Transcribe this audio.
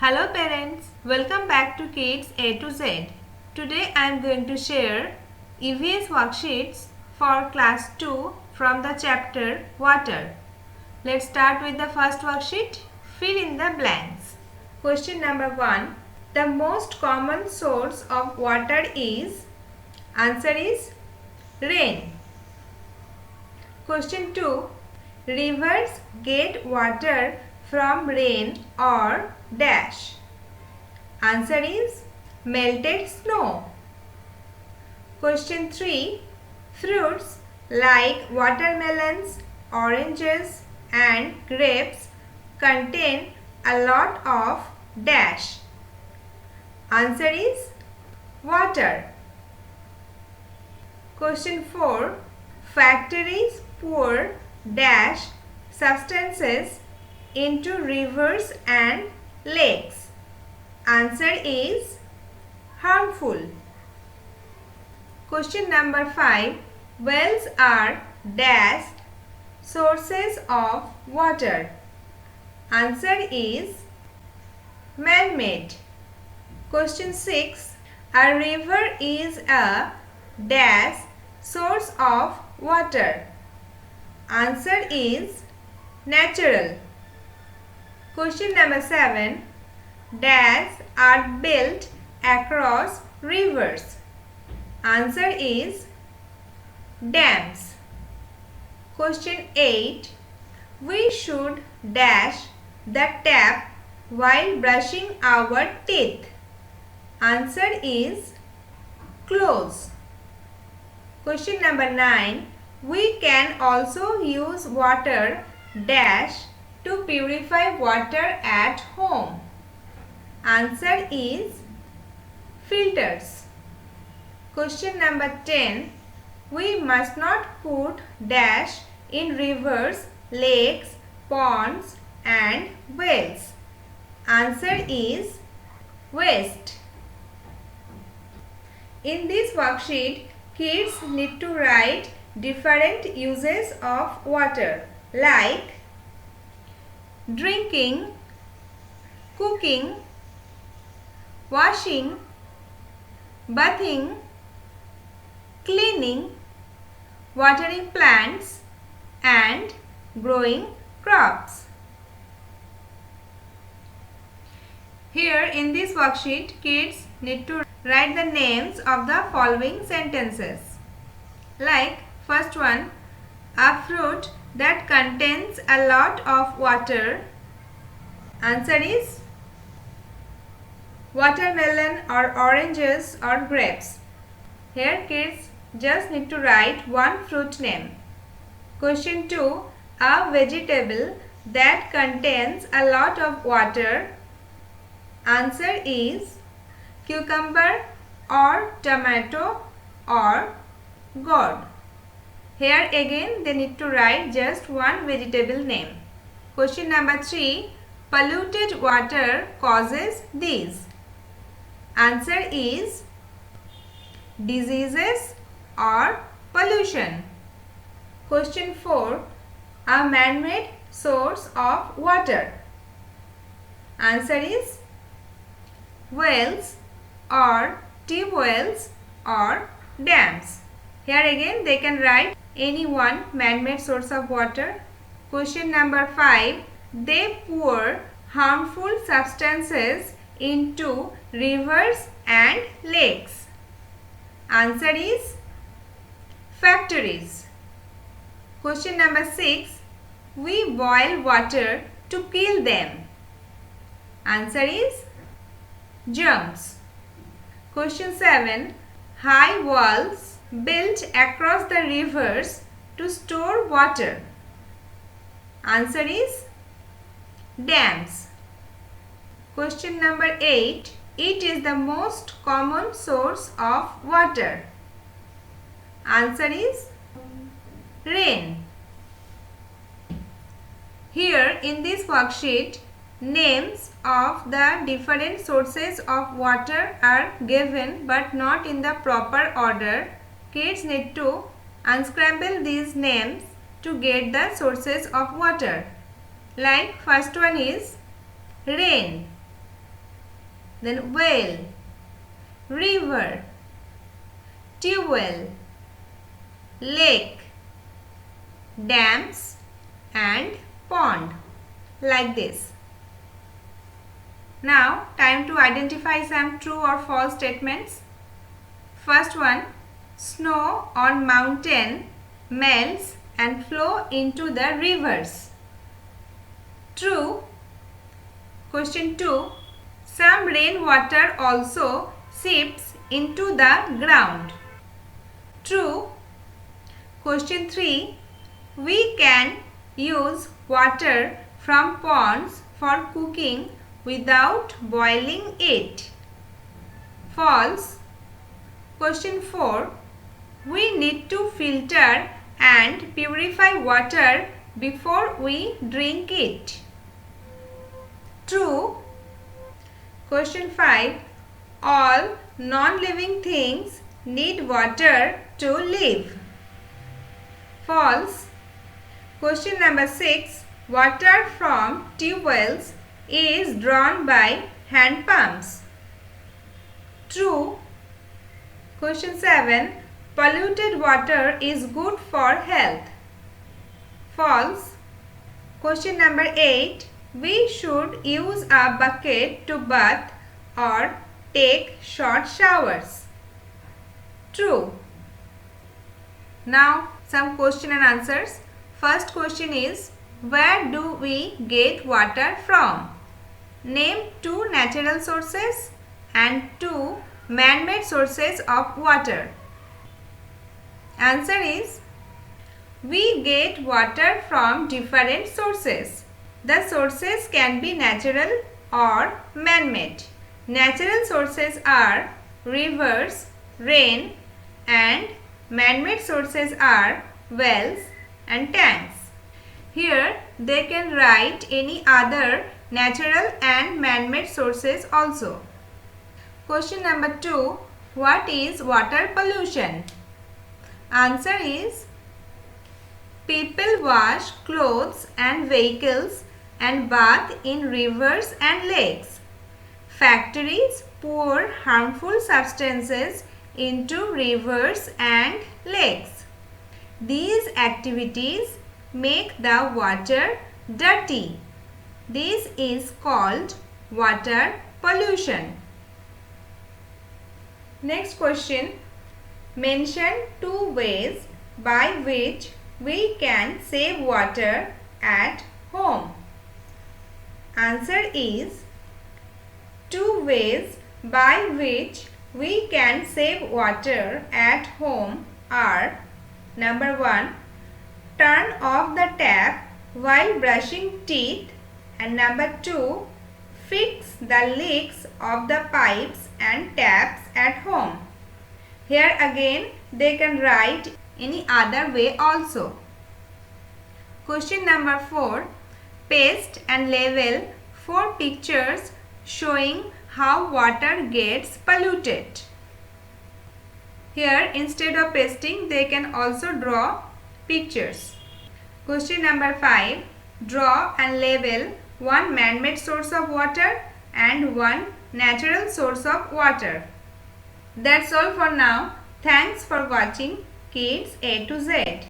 Hello parents, welcome back to Kids A to Z. Today I am going to share EVS worksheets for class 2 from the chapter Water. Let's start with the first worksheet. Fill in the blanks. Question number 1. The most common source of water is? Answer is rain. Question 2. Rivers get water from rain or dash. Answer is melted snow. Question 3. Fruits like watermelons, oranges and grapes contain a lot of dash. Answer is water. Question 4. Factories pour dash substances into rivers and lakes. Answer is harmful. Question number 5. Wells are dash sources of water. Answer is man-made. Question 6. A river is a dash source of water. Answer is natural. Question number 7. Dams are built across rivers. Answer is dams. Question 8. We should dash the tap while brushing our teeth. Answer is close. Question number 9. We can also use water dash to purify water at home. Answer is filters. Question number 10. We must not put dash in rivers, lakes, ponds and wells. Answer is waste. In this worksheet, kids need to write different uses of water like drinking, cooking, washing, bathing, cleaning, watering plants and growing crops. Here in this worksheet, kids need to write the names of the following sentences. Like first one, a fruit that contains a lot of water. Answer is watermelon or oranges or grapes. Here kids just need to write one fruit name. Question 2. A vegetable that contains a lot of water. Answer is cucumber or tomato or gourd. Here again they need to write just one vegetable name. Question number 3. Polluted water causes these. Answer is diseases or pollution. Question 4. A man-made source of water. Answer is wells or tube wells or dams. Here again they can write any one man-made source of water. Question number 5. They pour harmful substances into rivers and lakes. Answer is factories. Question number 6. We boil water to kill them. Answer is germs. Question 7. High walls built across the rivers to store water. Answer is dams. Question number 8. It is the most common source of water. Answer is rain. Here in this worksheet, names of the different sources of water are given but not in the proper order. Kids need to unscramble these names to get the sources of water. Like first one is rain. then well, river, tube, lake, dams and pond, like this. Now time to identify some true or false statements. First one, snow on mountain melts and flow into the rivers. True. Question 2, some rainwater also seeps into the ground. True. Question 3, we can use water from ponds for cooking without boiling it. False. Question 4, we need to filter and purify water before we drink it. True. Question 5, all non-living things need water to live. False. Question number 6, water from tube wells is drawn by hand pumps. True. Question 7, polluted water is good for health. False. Question number 8, we should use a bucket to bath or take short showers. True. Now some question and answers. First question is, where do we get water from? Name 2 natural sources and 2 man-made sources of water. Answer is, we get water from different sources. The sources can be natural or man-made. Natural sources are rivers, rain, and man-made sources are wells and tanks. Here they can write any other natural and man-made sources also. Question number 2, what is water pollution? Answer is, people wash clothes and vehicles and bath in rivers and lakes. Factories pour harmful substances into rivers and lakes. These activities make the water dirty. This is called water pollution. Next question, mention 2 ways by which we can save water at home. Answer is, 2 ways by which we can save water at home are: number 1, turn off the tap while brushing teeth, and number 2, fix the leaks of the pipes and taps at home. Here again they can write any other way also. Question number 4, paste and label 4 pictures showing how water gets polluted. Here instead of pasting they can also draw pictures. Question number 5, draw and label 1 man-made source of water and 1 natural source of water. That's all for now. Thanks for watching Kids A to Z.